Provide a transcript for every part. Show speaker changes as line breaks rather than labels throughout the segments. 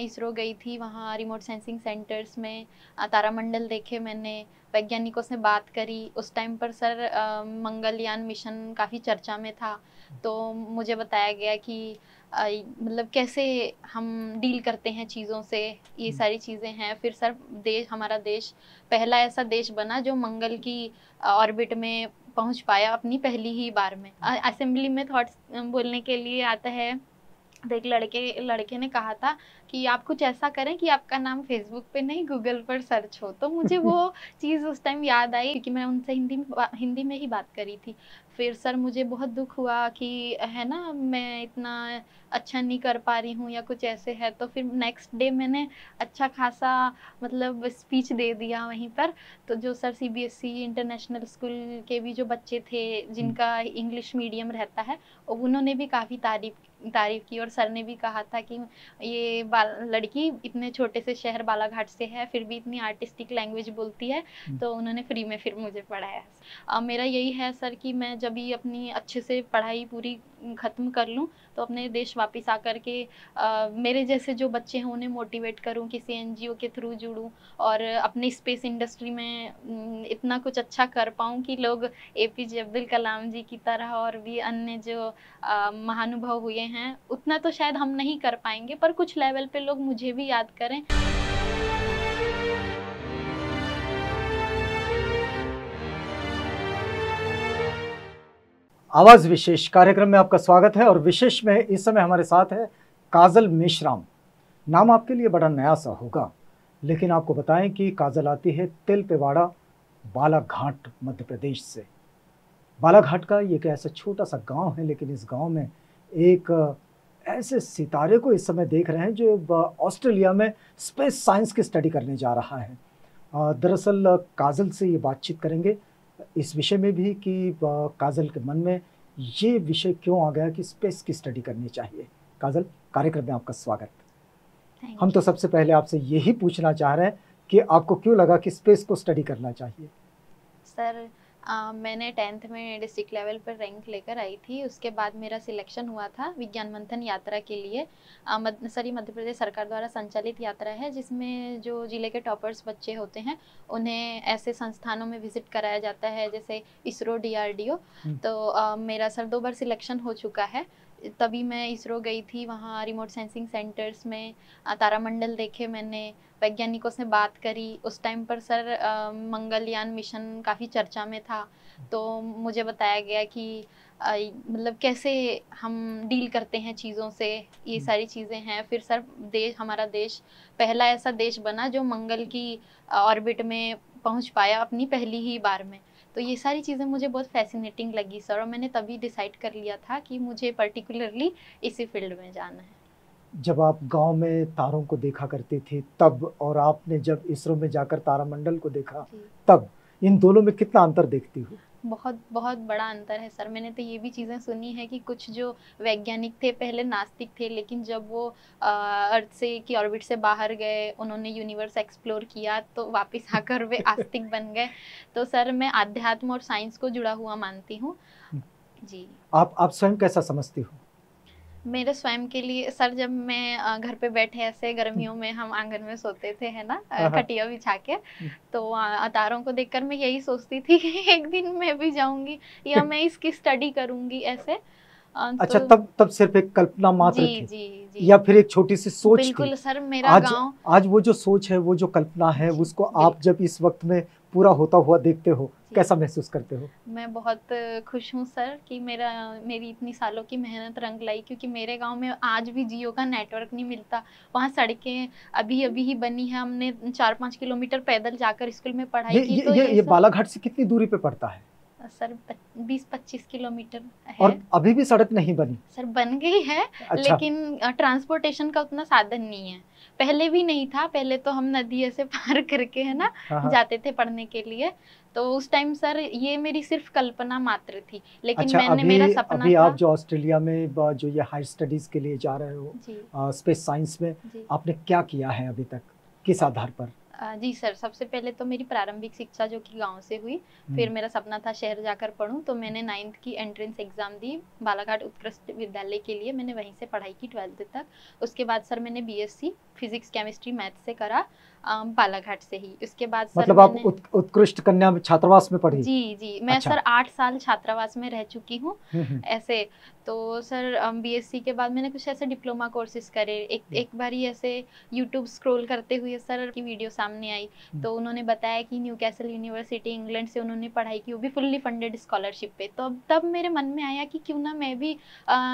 इसरो गई थी, वहाँ रिमोट सेंसिंग सेंटर्स में तारामंडल देखे मैंने, वैज्ञानिकों से बात करी। उस टाइम पर सर मंगलयान मिशन काफ़ी चर्चा में था, तो मुझे बताया गया कि मतलब कैसे हम डील करते हैं चीज़ों से, ये सारी चीज़ें हैं। फिर सर हमारा देश पहला ऐसा देश बना जो मंगल की ऑर्बिट में पहुंच पाया अपनी पहली ही बार में। असेंबली में थॉट्स बोलने के लिए आता है, तो एक लड़के ने कहा था कि आप कुछ ऐसा करें कि आपका नाम फेसबुक पे नहीं गूगल पर सर्च हो। तो मुझे वो चीज़ उस टाइम याद आई, क्योंकि मैं उनसे हिंदी में ही बात करी थी। फिर सर मुझे बहुत दुख हुआ कि है ना, मैं इतना अच्छा नहीं कर पा रही हूँ या कुछ ऐसे है। तो फिर नेक्स्ट डे मैंने अच्छा खासा मतलब स्पीच दे दिया वहीं पर। तो जो सर सीबीएसई इंटरनेशनल स्कूल के भी जो बच्चे थे जिनका इंग्लिश मीडियम रहता है, उन्होंने भी काफ़ी तारीफ की। और सर ने भी कहा था कि ये लड़की इतने छोटे से शहर बालाघाट से है, फिर भी इतनी आर्टिस्टिक लैंग्वेज बोलती है। तो उन्होंने फ्री में फिर मुझे पढ़ाया। मेरा यही है सर कि मैं जब भी अपनी अच्छे से पढ़ाई पूरी ख़त्म कर लूँ तो अपने देश वापस आकर के मेरे जैसे जो बच्चे हैं उन्हें मोटिवेट करूँ, किसी एनजीओ के थ्रू जुड़ूँ और अपनी स्पेस इंडस्ट्री में इतना कुछ अच्छा कर पाऊँ कि लोग एपीजे अब्दुल कलाम जी की तरह और भी अन्य जो महानुभव हुए हैं, उतना तो शायद हम नहीं कर पाएंगे, पर कुछ लेवल पे लोग मुझे भी याद करें।
आवाज विशेष कार्यक्रम में आपका स्वागत है और विशेष में इस समय हमारे साथ है काजल मेश्राम। नाम आपके लिए बड़ा नया सा होगा, लेकिन आपको बताएं कि काजल आती है तिलपेवाड़ा, बालाघाट, मध्य प्रदेश से। बालाघाट का ये एक ऐसा छोटा सा गांव है, लेकिन इस गांव में एक ऐसे सितारे को इस समय देख रहे हैं जो ऑस्ट्रेलिया में स्पेस साइंस की स्टडी करने जा रहा है। दरअसल काजल से ये बातचीत करेंगे इस विषय में भी कि काजल के मन में ये विषय क्यों आ गया कि स्पेस की स्टडी करनी चाहिए। काजल, कार्यक्रम में आपका स्वागत। हम तो सबसे पहले आपसे यही पूछना चाह रहे हैं कि आपको क्यों लगा कि स्पेस को स्टडी करना चाहिए।
सर मैंने 10th में डिस्ट्रिक्ट लेवल पर रैंक लेकर आई थी। उसके बाद मेरा सिलेक्शन हुआ था विज्ञान मंथन यात्रा के लिए। मध्य प्रदेश सरकार द्वारा संचालित यात्रा है, जिसमें जो जिले के टॉपर्स बच्चे होते हैं उन्हें ऐसे संस्थानों में विजिट कराया जाता है, जैसे इसरो, डीआरडीओ। तो मेरा सर 2 बार सिलेक्शन हो चुका है। तभी मैं इसरो गई थी, वहाँ रिमोट सेंसिंग सेंटर्स में तारामंडल देखे मैंने, वैज्ञानिकों से बात करी। उस टाइम पर सर मंगलयान मिशन काफ़ी चर्चा में था, तो मुझे बताया गया कि मतलब कैसे हम डील करते हैं चीज़ों से, ये सारी चीज़ें हैं। फिर सर हमारा देश पहला ऐसा देश बना जो मंगल की ऑर्बिट में पहुंच पाया अपनी पहली ही बार में। तो ये सारी चीज़ें मुझे बहुत फैसिनेटिंग लगी सर, और मैंने तभी डिसाइड कर लिया था कि मुझे पर्टिकुलरली इसी फील्ड में जाना है।
जब आप गांव में तारों को देखा करती थी तब, और आपने जब इसरो में जाकर तारामंडल को देखा तब, इन दोनों में कितना अंतर देखती हो?
बहुत बहुत बड़ा अंतर है सर। मैंने तो ये भी चीज़ें सुनी है कि कुछ जो वैज्ञानिक थे पहले नास्तिक थे, लेकिन जब वो अर्थ से की ऑर्बिट से बाहर गए, उन्होंने यूनिवर्स एक्सप्लोर किया, तो वापस आकर वे आस्तिक बन गए। तो सर मैं आध्यात्म और साइंस को जुड़ा हुआ मानती हूँ जी।
आप स्वयं कैसा समझती हो?
मेरे स्वयं के लिए सर, जब मैं घर पे बैठे ऐसे गर्मियों में हम आंगन में सोते थे, है ना, खटिया बिछा के, तो तारों को देखकर मैं यही सोचती थी कि एक दिन मैं भी जाऊंगी या मैं इसकी स्टडी करूंगी ऐसे।
अच्छा,
तो
तब सिर्फ एक कल्पना मात्र
जी
थी
जी जी,
या फिर एक छोटी सी सोच थी?
बिल्कुल सर। मेरा गांव
आज वो जो सोच है, वो जो कल्पना है, उसको आप जब इस वक्त में पूरा होता हुआ देखते हो, कैसा महसूस करते हो?
मैं बहुत खुश हूँ सर कि मेरी इतनी सालों की मेहनत रंग लाई, क्योंकि मेरे गांव में आज भी जियो का नेटवर्क नहीं मिलता। वहाँ सड़कें अभी अभी ही बनी है। हमने 4-5 किलोमीटर पैदल जाकर स्कूल में पढ़ाई की। तो
ये बालाघाट से कितनी दूरी पे पड़ता है?
सर 20-25 किलोमीटर है।
और अभी भी सड़क नहीं बनी?
सर बन गई है। अच्छा। लेकिन ट्रांसपोर्टेशन का उतना साधन नहीं है। पहले भी नहीं था, पहले तो हम नदी ऐसे पार करके, है ना, जाते थे पढ़ने के लिए। तो उस टाइम सर ये मेरी सिर्फ कल्पना मात्र थी, लेकिन
अच्छा,
मेरा सपना
अभी
था।
आप जो ऑस्ट्रेलिया में जो ये हायर स्टडीज के लिए जा रहे हो, स्पेस साइंस में, आपने क्या किया है अभी तक, किस आधार पर?
जी सर, सबसे पहले तो मेरी प्रारंभिक शिक्षा जो कि गाँव से हुई, फिर मेरा सपना था शहर जाकर पढूँ, तो मैंने 9th की एंट्रेंस एग्ज़ाम दी बालाघाट उत्कृष्ट विद्यालय के लिए, मैंने वहीं से पढ़ाई की 12th तक। उसके बाद सर मैंने बीएससी फिज़िक्स, केमिस्ट्री, मैथ से करा बालाघाट से ही। उसके बाद सर
मतलब आप
मैंने
उत्कृष्ट कन्या छात्रावास में पढ़ी?
जी, जी। मैं
अच्छा।
सर 8 साल छात्रावास में रह चुकी हूँ,
हुँ।
ऐसे। तो सर बीएससी के बाद मैंने कुछ ऐसे डिप्लोमा कोर्सेज़ करे। एक बारी ऐसे यूट्यूब स्क्रॉल करते हुए सर की वीडियो सामने आई,
हुँ।
तो उन्होंने बताया कि न्यूकैसल यूनिवर्सिटी इंग्लैंड से उन्होंने पढ़ाई की, वो भी फुल्ली फंडेड स्कॉलरशिप पे। तो तब मेरे मन में आया कि क्यों ना मैं भी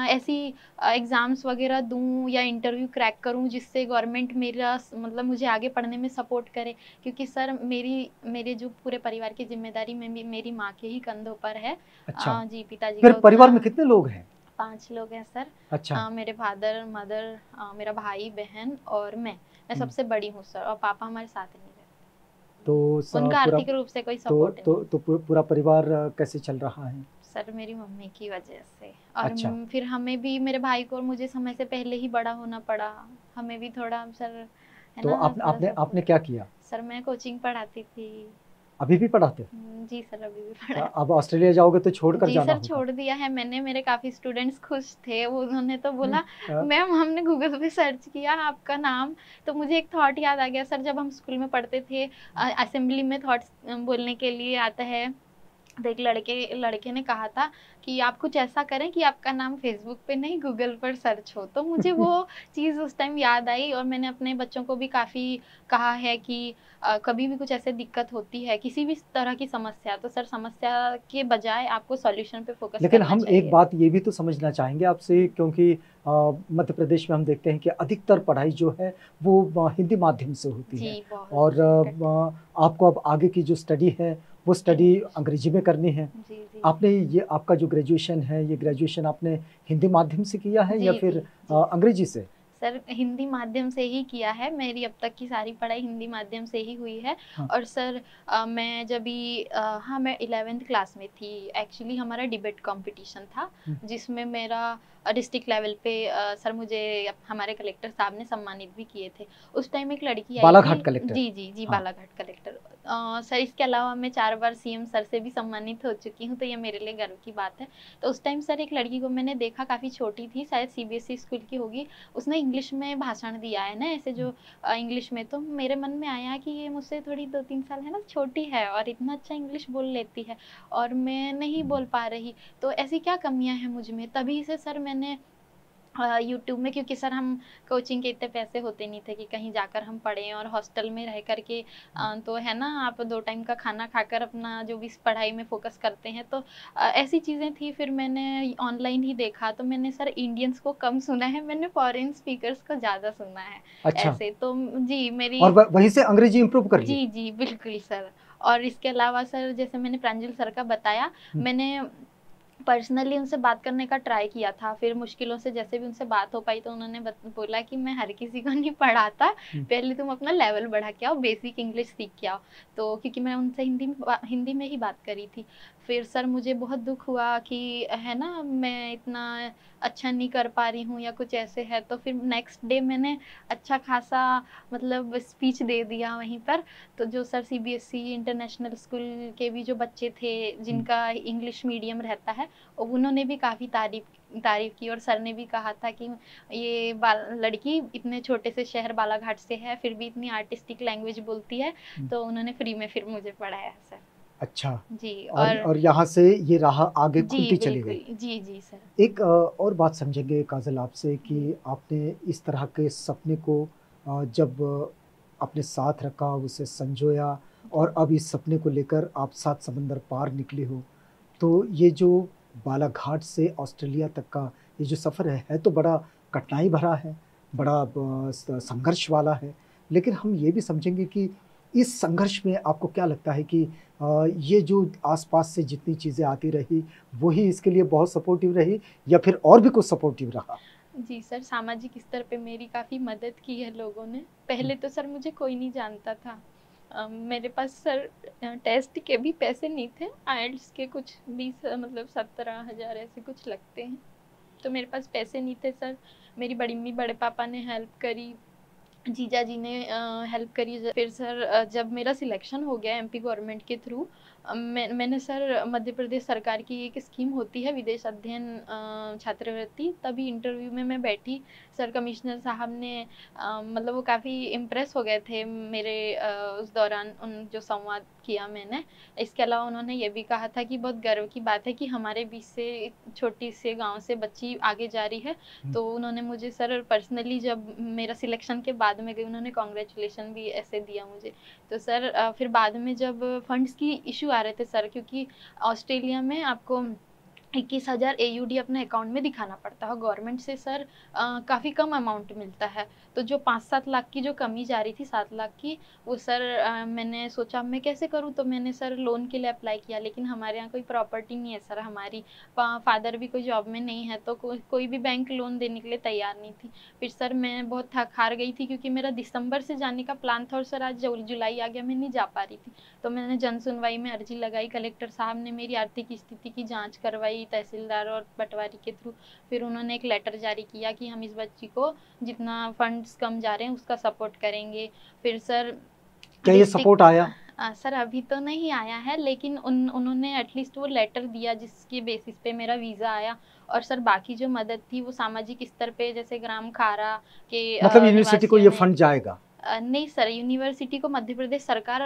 ऐसी एग्ज़ाम्स वगैरह दूँ या इंटरव्यू क्रैक करूँ, जिससे गवर्नमेंट मेरा मतलब मुझे आगे पढ़ने में सपोर्ट करे। क्योंकि सर मेरे जो पूरे परिवार की ज़िम्मेदारी में भी मेरी माँ के ही कंधों पर है।
अच्छा,
जी, पिताजी
फिर
का
परिवार में
उतना
कितने लोग हैं?
5 लोग हैं सर।
अच्छा।
मेरे फादर, मदर, मेरा भाई-बहन और मैं
हुँ।
सबसे बड़ी हूँ सर, और पापा हमारे साथ ही नहीं रहते।
तो स
उनका
पूरा
आर्थिक रूप से कोई
तो
सपोर्ट नहीं है।
पूरा परिवार कैसे चल रहा है?
सर मेरी मम्मी की वजह से, और
अच्छा।
फिर हमें भी, मेरे भाई को और मुझे समय से पहले ही बड़ा होना पड़ा। हमें भी थोड़ा सर, है
तो
ना,
आप
थोड़ा
आपने आपने
सपोर्ट।
क्या किया?
सर मैं कोचिंग पढ़ाती थी।
अभी भी पढ़ाते?
जी सर, अभी भी
अब
पढ़ाती।
ऑस्ट्रेलिया जाओगे तो छोड़कर
जी
जाना
सर,
होगा।
छोड़ दिया है मैंने। मेरे काफ़ी स्टूडेंट्स खुश थे, वो उन्होंने तो
हुँ।
बोला, मैम हमने गूगल पे सर्च किया आपका नाम, तो मुझे एक थॉट याद आ गया सर, जब हम स्कूल में पढ़ते थे, असेंबली में थॉट्स बोलने के लिए आता है, तो एक लड़के ने कहा था कि आप कुछ ऐसा करें कि आपका नाम फेसबुक पे नहीं गूगल पर सर्च हो। तो मुझे वो चीज़ उस टाइम याद आई, और मैंने अपने बच्चों को भी काफ़ी कहा है कि कभी भी कुछ ऐसे दिक्कत होती है, किसी भी तरह की समस्या, तो सर समस्या के बजाय आपको सॉल्यूशन पे फोकस
लेकिन
करना
हम एक
चाहिए।
बात ये भी तो समझना चाहेंगे आपसे, क्योंकि मध्य प्रदेश में हम देखते हैं कि अधिकतर पढ़ाई जो है वो हिंदी माध्यम से होती
जी,
है,
बहुत
और
कठिन।
आपको अब आगे की जो स्टडी है वो स्टडी
इंग्लिश।
अंग्रेजी में करनी है।
जी, जी।
आपने ये आपका जो ग्रेजुएशन है, ये ग्रेजुएशन आपने हिंदी माध्यम से किया है या
जी,
फिर
जी, जी।
अंग्रेजी से?
सर हिंदी माध्यम से ही किया है, मेरी अब तक की सारी पढ़ाई हिंदी माध्यम से ही हुई है।
हाँ।
और सर मैं जब भी हाँ, मैं 11th क्लास में थी, एक्चुअली हमारा डिबेट कंपटीशन था,
हुँ।
जिसमें मेरा डिस्ट्रिक्ट लेवल पे सर मुझे हमारे कलेक्टर साहब ने सम्मानित भी किए थे। उस टाइम एक लड़की आई थी।
बालाघाट कलेक्टर?
जी, जी, जी,
हाँ।
बालाघाट कलेक्टर। सर इसके अलावा मैं 4 बार सीएम सर से भी सम्मानित हो चुकी हूँ, तो ये मेरे लिए गर्व की बात है। तो उस टाइम सर एक लड़की को मैंने देखा, काफ़ी छोटी थी, शायद सीबीएसई स्कूल की होगी। उसने इंग्लिश में भाषण दिया है ना, ऐसे जो इंग्लिश में, तो मेरे मन में आया कि ये मुझसे थोड़ी 2-3 साल है ना छोटी है, और इतना अच्छा इंग्लिश बोल लेती है, और मैं नहीं बोल पा रही, तो ऐसी क्या कमियां हैं मुझ में। तभी से सर मैंने यूट्यूब में, क्योंकि सर हम कोचिंग के इतने पैसे होते नहीं थे कि कहीं जाकर हम पढ़ें, और हॉस्टल में रह कर के तो है ना, आप 2 टाइम का खाना खाकर अपना जो भी पढ़ाई में फोकस करते हैं, तो ऐसी चीज़ें थी। फिर मैंने ऑनलाइन ही देखा, तो मैंने सर इंडियंस को कम सुना है, मैंने फॉरेन स्पीकर्स को ज़्यादा सुना है।
अच्छा।
ऐसे तो जी,
और
मेरी
वहीं से अंग्रेजी इम्प्रूव कर लिए?
जी, जी, बिल्कुल सर। और इसके अलावा सर, जैसे मैंने प्रांजल सर का बताया,
हुँ।
मैंने पर्सनली उनसे बात करने का ट्राई किया था, फिर मुश्किलों से जैसे भी उनसे बात हो पाई, तो उन्होंने बोला कि मैं हर किसी को नहीं पढ़ाता,
हुँ।
पहले तुम अपना लेवल बढ़ा के आओ, बेसिक इंग्लिश सीख के आओ। तो क्योंकि मैं उनसे हिंदी में ही बात करी थी। फिर सर मुझे बहुत दुःख हुआ कि है ना, मैं इतना अच्छा नहीं कर पा रही हूँ या कुछ ऐसे है, तो फिर नेक्स्ट डे मैंने अच्छा खासा मतलब स्पीच दे दिया वहीं पर। तो जो सर सीबीएसई इंटरनेशनल स्कूल के भी जो बच्चे थे,
हुँ।
जिनका इंग्लिश मीडियम रहता है, उन्होंने भी काफ़ी तारीफ़ की, और सर ने भी कहा था कि ये लड़की इतने छोटे से शहर बालाघाट से है, फिर भी इतनी आर्टिस्टिक लैंग्वेज बोलती है।
हुँ।
तो उन्होंने फ्री में फिर मुझे पढ़ाया सर।
अच्छा।
जी, और
और यहाँ से ये राह आगे
जी,
खुलती चली गई।
बिल्कुल। जी, जी सर।
एक और बात समझेंगे काजल आपसे
जी।
कि आपने इस तरह के सपने को जब अपने साथ रखा, उसे संजोया, और अब इस सपने को लेकर आप 7 समंदर पार निकले हो, तो ये जो बालाघाट से ऑस्ट्रेलिया तक का ये जो सफ़र है तो बड़ा कठिनाई भरा है, बड़ा संघर्ष वाला है। लेकिन हम ये भी समझेंगे कि इस संघर्ष में आपको क्या लगता है कि ये जो आसपास से जितनी चीज़ें आती रही, वही इसके लिए बहुत सपोर्टिव रही या फिर और भी कुछ सपोर्टिव रहा?
जी सर, सामाजिक स्तर पे मेरी काफ़ी मदद की है लोगों ने।
हुँ।
पहले तो सर मुझे कोई नहीं जानता था। मेरे पास सर टेस्ट के भी पैसे नहीं थे। आइल्स के कुछ 20 मतलब 17,000 ऐसे कुछ लगते हैं। तो मेरे पास पैसे नहीं थे सर। मेरी बड़ी मम्मी, बड़े पापा ने हेल्प करी। जीजा जी ने हेल्प करी। फिर सर जब मेरा सिलेक्शन हो गया एमपी गवर्नमेंट के थ्रू, मैंने सर मध्य प्रदेश सरकार की एक स्कीम होती है विदेश अध्ययन छात्रवृत्ति, तभी इंटरव्यू में मैं बैठी। सर कमिश्नर साहब ने मतलब वो काफ़ी इम्प्रेस हो गए थे मेरे उस दौरान उन जो संवाद किया मैंने। इसके अलावा उन्होंने ये भी कहा था कि बहुत गर्व की बात है कि हमारे बीच से छोटी से गांव से बच्ची आगे जा रही है। तो उन्होंने मुझे सर पर्सनली जब मेरा सिलेक्शन के बाद में गई, उन्होंने कॉन्ग्रेचुलेशन भी ऐसे दिया मुझे। तो सर फिर बाद में जब फंड्स की इशू आ रहे थे सर, क्योंकि ऑस्ट्रेलिया में आपको 21,000 AUD अपने अकाउंट में दिखाना पड़ता है, गवर्नमेंट से सर काफ़ी कम अमाउंट मिलता है। तो जो 5-7 लाख की जो कमी जा रही थी, 7 लाख की, वो सर मैंने सोचा मैं कैसे करूँ, तो मैंने सर लोन के लिए अप्लाई किया। लेकिन हमारे यहाँ कोई प्रॉपर्टी नहीं है सर, हमारी फादर भी कोई जॉब में नहीं है, तो कोई भी बैंक लोन देने के लिए तैयार नहीं थी। फिर सर मैं बहुत थक हार गई थी, क्योंकि मेरा दिसंबर से जाने का प्लान था और सर आज जुलाई आ गया, मैं नहीं जा पा रही थी। तो मैंने जन सुनवाई में अर्जी लगाई, कलेक्टर साहब ने मेरी आर्थिक स्थिति की जांच करवाई तहसीलदार और पटवारी के थ्रू। फिर उन्होंने एक लेटर जारी किया कि हम इस बच्ची को जितना फंड्स कम जा रहे हैं उसका सपोर्ट करेंगे। फिर सर
क्या ये सपोर्ट आया?
सर अभी तो नहीं आया है, लेकिन उन्होंने एटलीस्ट वो लेटर दिया जिसके बेसिस पे मेरा वीज़ा आया। और सर बाकी जो मदद थी वो सामाजिक स्तर पे, जैसे ग्राम खारा के
मतलब यूनिवर्सिटी को ये
निवासियों ने
फंड जाएगा?
नहीं सर, यूनिवर्सिटी को मध्य प्रदेश सरकार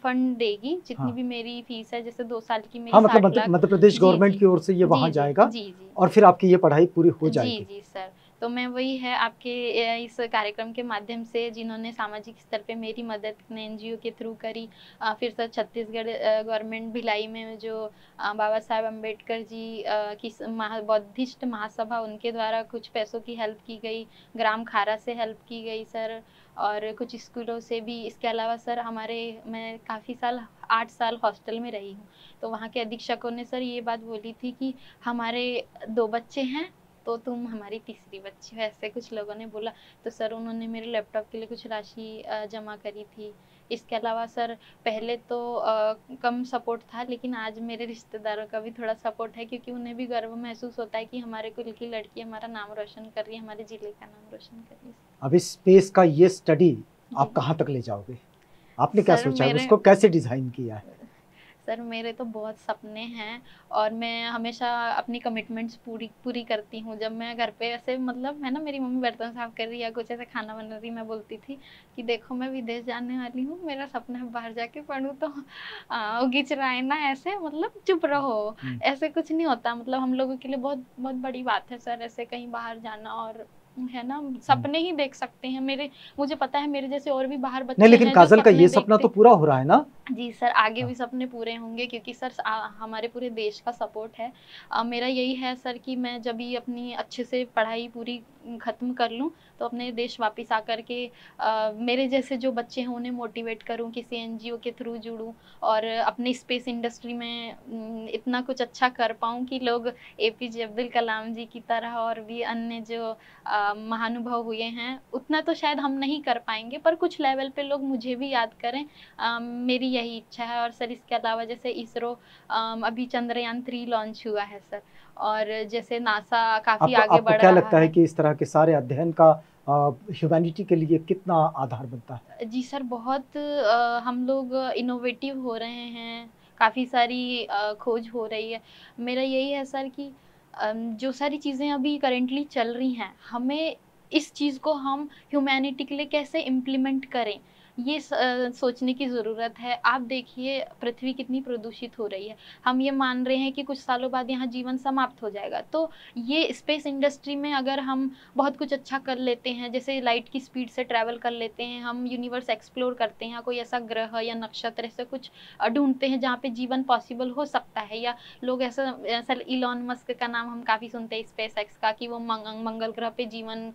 फंड देगी जितनी
हाँ।
भी मेरी फीस है, जैसे 2 साल की मेरी
हाँ, मतलब
60 लाख।
मध्य प्रदेश
जी
गवर्नमेंट
जी
की ओर से ये वहाँ
जी
जाएगा
जी जी जी
और फिर आपकी ये पढ़ाई पूरी हो
जी
जाएगी।
जी सर। तो मैं वही है आपके इस कार्यक्रम के माध्यम से, जिन्होंने सामाजिक स्तर पे मेरी मदद ने एनजीओ के थ्रू करी। फिर सर छत्तीसगढ़ गवर्नमेंट भिलाई में जो बाबा साहेब अम्बेडकर जी की बौद्धिस्ट महासभा, उनके द्वारा कुछ पैसों की हेल्प की गई। ग्राम खारा से हेल्प की गई सर, और कुछ स्कूलों से भी। इसके अलावा सर मैं काफ़ी साल 8 साल हॉस्टल में रही हूँ, तो वहाँ के अधीक्षकों ने सर ये बात बोली थी कि हमारे 2 बच्चे हैं तो तुम हमारी तीसरी बच्ची हो, ऐसे कुछ लोगों ने बोला। तो सर उन्होंने मेरे लैपटॉप के लिए कुछ राशि जमा करी थी। इसके अलावा सर पहले तो कम सपोर्ट था, लेकिन आज मेरे रिश्तेदारों का भी थोड़ा सपोर्ट है, क्योंकि उन्हें भी गर्व महसूस होता है कि हमारे कुल की लड़की हमारा नाम रोशन कर रही है, हमारे जिले का नाम रोशन कर रही है।
अब इस स्पेस का ये स्टडी आप कहाँ तक ले जाओगे? आपने क्या सोचा है, उसको कैसे डिजाइन किया है?
सर मेरे तो बहुत सपने हैं, और मैं हमेशा अपनी कमिटमेंट्स पूरी करती हूँ। जब मैं घर पे ऐसे मतलब है ना, मेरी मम्मी बर्तन साफ कर रही है, कुछ ऐसे खाना बना रही, मैं बोलती थी कि देखो मैं विदेश जाने वाली हूँ, मेरा सपना है बाहर जाके पढ़ूँ, तो गिच रहा है ना ऐसे, मतलब चुप रहो, ऐसे कुछ नहीं होता। मतलब हम लोगों के लिए बहुत बहुत बड़ी बात है सर, ऐसे कहीं बाहर जाना, और है ना, सपने ही देख सकते हैं। मुझे पता है मेरे जैसे और भी बाहर बच्चे
नहीं, लेकिन
हैं जो
काजल का
सपने
ये सपना
देखते।
तो पूरा हो रहा है ना?
जी सर, आगे भी सपने पूरे होंगे, क्योंकि सर हमारे पूरे देश का सपोर्ट है। मेरा यही है सर कि मैं जब भी अपनी अच्छे से पढ़ाई पूरी ख़त्म कर लूँ, तो अपने देश वापस आकर के मेरे जैसे जो बच्चे हैं उन्हें मोटिवेट करूँ, किसी एनजीओ के थ्रू जुड़ूँ, और अपनी स्पेस इंडस्ट्री में इतना कुछ अच्छा कर पाऊँ कि लोग एपीजे अब्दुल कलाम जी की तरह और भी अन्य जो महानुभव हुए हैं, उतना तो शायद हम नहीं कर पाएंगे, पर कुछ लेवल पे लोग मुझे भी याद करें। मेरी यही इच्छा है। और सर इसके अलावा जैसे इसरो अभी चंद्रयान 3 लॉन्च हुआ है सर, और जैसे नासा काफ़ी आगे
आपको
बढ़
क्या
रहा
लगता है
है।
कि इस तरह के सारे अध्ययन का ह्यूमैनिटी के लिए कितना आधार बनता है?
जी सर, बहुत हम लोग इनोवेटिव हो रहे हैं, काफ़ी सारी खोज हो रही है। मेरा यही है सर कि जो सारी चीज़ें अभी करेंटली चल रही हैं, हमें इस चीज़ को हम ह्यूमैनिटी के लिए कैसे इम्प्लीमेंट करें, ये सोचने की ज़रूरत है। आप देखिए पृथ्वी कितनी प्रदूषित हो रही है। हम ये मान रहे हैं कि कुछ सालों बाद यहाँ जीवन समाप्त हो जाएगा। तो ये स्पेस इंडस्ट्री में अगर हम बहुत कुछ अच्छा कर लेते हैं, जैसे लाइट की स्पीड से ट्रैवल कर लेते हैं, हम यूनिवर्स एक्सप्लोर करते हैं, कोई ऐसा ग्रह या नक्षत्र ऐसा कुछ ढूंढते हैं जहाँ पे जीवन पॉसिबल हो सकता है। या लोग ऐसा ऐसा इलॉन मस्क का नाम हम काफ़ी सुनते हैं, स्पेस एक्स का, कि वो मंगल ग्रह पे जीवन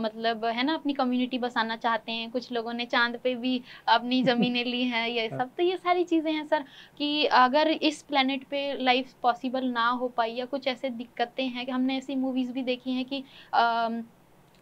मतलब है ना अपनी कम्युनिटी बसाना चाहते हैं। कुछ लोगों ने चांद पे भी अपनी ज़मीनें ली हैं, ये सब। तो ये सारी चीज़ें हैं सर, कि अगर इस प्लेनेट पे लाइफ पॉसिबल ना हो पाई, या कुछ ऐसे दिक्कतें हैं कि हमने ऐसी मूवीज़ भी देखी हैं कि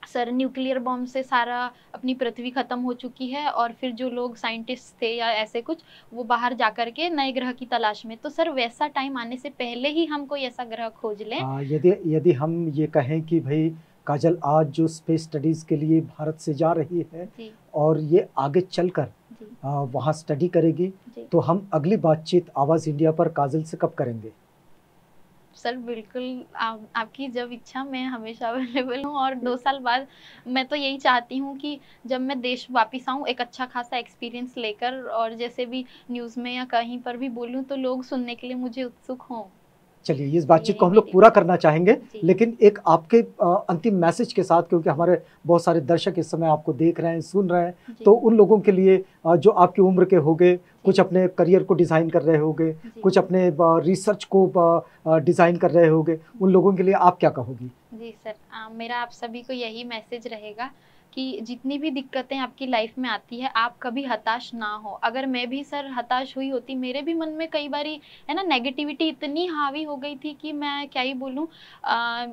सर न्यूक्लियर बॉम्ब से सारा अपनी पृथ्वी खत्म हो चुकी है, और फिर जो लोग साइंटिस्ट थे या ऐसे कुछ, वो बाहर जाकर के नए ग्रह की तलाश में। तो सर वैसा टाइम आने से पहले ही हम कोई ऐसा ग्रह खोज लें।
यदि यदि हम ये कहें कि भाई काजल आज जो स्पेस स्टडीज़ के लिए भारत से जा रही है
जी
और ये आगे चलकर
जी
वहाँ स्टडी करेगी,
जी
तो हम अगली बातचीत आवाज़ इंडिया पर काजल से कब करेंगे?
सर बिल्कुल, आपकी जब इच्छा, मैं हमेशा अवेलेबल हूँ। और 2 साल बाद मैं तो यही चाहती हूँ कि जब मैं देश वापस आऊँ एक अच्छा खासा एक्सपीरियंस लेकर, और जैसे भी न्यूज़ में या कहीं पर भी बोलूँ तो लोग सुनने के लिए मुझे उत्सुक हों।
चलिए, इस बातचीत को
यही
हम लोग
मेरी
पूरा करना चाहेंगे,
जी
लेकिन एक आपके अंतिम मैसेज के साथ, क्योंकि हमारे बहुत सारे दर्शक इस समय आपको देख रहे हैं, सुन रहे हैं,
जी
तो उन लोगों के लिए जो आपकी उम्र के होंगे, कुछ
जी
अपने करियर को डिज़ाइन कर रहे होंगे,
जी
कुछ अपने रिसर्च को डिज़ाइन कर रहे होंगे, उन लोगों के लिए आप क्या कहोगी?
जी सर, मेरा आप सभी को यही मैसेज रहेगा कि जितनी भी दिक्कतें आपकी लाइफ में आती है, आप कभी हताश ना हो। अगर मैं भी सर हताश हुई होती, मेरे भी मन में कई बारी है ना नेगेटिविटी इतनी हावी हो गई थी कि मैं क्या ही बोलूँ।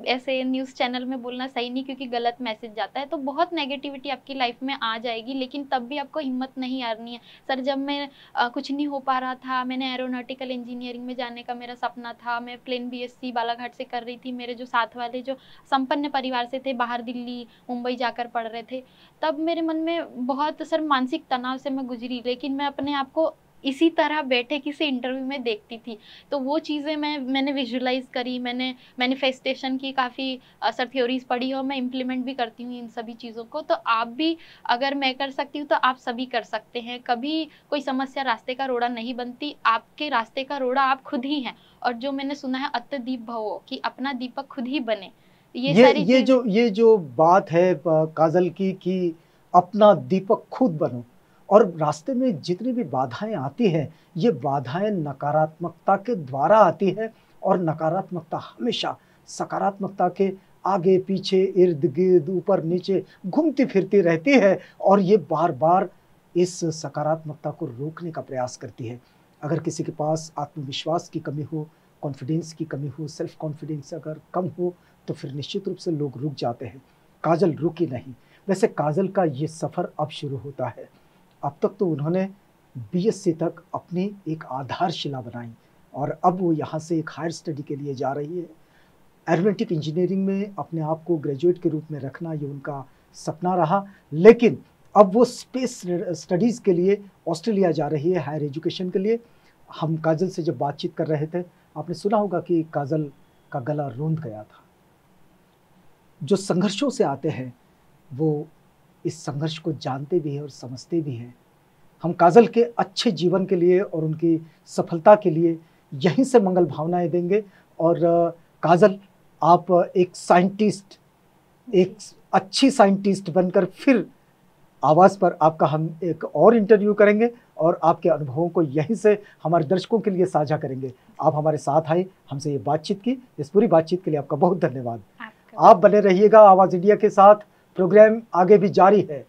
ऐसे न्यूज़ चैनल में बोलना सही नहीं, क्योंकि गलत मैसेज जाता है, तो बहुत नेगेटिविटी आपकी लाइफ में आ जाएगी, लेकिन तब भी आपको हिम्मत नहीं हारनी है। सर जब मैं कुछ नहीं हो पा रहा था, मैंने एरोनॉटिकल इंजीनियरिंग में जाने का मेरा सपना था, मैं प्लेन बीएससी बालाघाट से कर रही थी, मेरे जो साथ वाले जो संपन्न परिवार से थे, बाहर दिल्ली, मुंबई जाकर पढ़ रहे थे, तब मेरे मन में बहुत सर मानसिक तनाव से मैं गुजरी, लेकिन मैं अपने आप को इसी तरह बैठे किसी इंटरव्यू में देखती थी। तो वो चीज़ें मैंने विजुअलाइज़ करी, मैंने मैनिफेस्टेशन की काफ़ी सर थ्योरीज़ पढ़ी, और मैं इम्प्लीमेंट भी करती हूँ इन सभी चीज़ों को। तो आप भी, अगर मैं कर सकती हूँ तो आप सभी कर सकते हैं। कभी कोई समस्या रास्ते का रोड़ा नहीं बनती, आपके रास्ते का रोड़ा आप खुद ही हैं। और जो मैंने सुना है अत्त दीप भवो, कि अपना दीपक खुद ही बने। ये
ये
सारी
ये
चीज़
जो ये जो बात है काजल की, कि अपना दीपक खुद बनो, और रास्ते में जितनी भी बाधाएं आती हैं, ये बाधाएं नकारात्मकता के द्वारा आती है, और नकारात्मकता हमेशा सकारात्मकता के आगे पीछे इर्द गिर्द ऊपर नीचे घूमती फिरती रहती है, और ये बार बार इस सकारात्मकता को रोकने का प्रयास करती है। अगर किसी के पास आत्मविश्वास की कमी हो, कॉन्फिडेंस की कमी हो, सेल्फ कॉन्फिडेंस अगर कम हो, तो फिर निश्चित रूप से लोग रुक जाते हैं। काजल रुकी नहीं। वैसे काजल का ये सफ़र अब शुरू होता है। अब तक तो उन्होंने बीएससी तक अपनी एक आधारशिला बनाई, और अब वो यहाँ से एक हायर स्टडी के लिए जा रही है। एरोनॉटिक इंजीनियरिंग में अपने आप को ग्रेजुएट के रूप में रखना, ये उनका सपना रहा, लेकिन अब वो स्पेस स्टडीज़ के लिए ऑस्ट्रेलिया जा रही है, हायर एजुकेशन के लिए। हम काजल से जब बातचीत कर रहे थे, आपने सुना होगा कि काजल का गला रूंध गया था। जो संघर्षों से आते हैं, वो इस संघर्ष को जानते भी हैं और समझते भी हैं। हम काजल के अच्छे जीवन के लिए और उनकी सफलता के लिए यहीं से मंगल भावनाएं देंगे। और काजल, आप एक साइंटिस्ट, एक अच्छी साइंटिस्ट बनकर फिर आवाज़ पर आपका हम एक और इंटरव्यू करेंगे, और आपके अनुभवों को यहीं से हमारे दर्शकों के लिए साझा करेंगे। आप हमारे साथ आए, हमसे ये बातचीत की, इस पूरी बातचीत के लिए आपका बहुत धन्यवाद। आप बने रहिएगा आवाज़ इंडिया के साथ, प्रोग्राम आगे भी जारी है।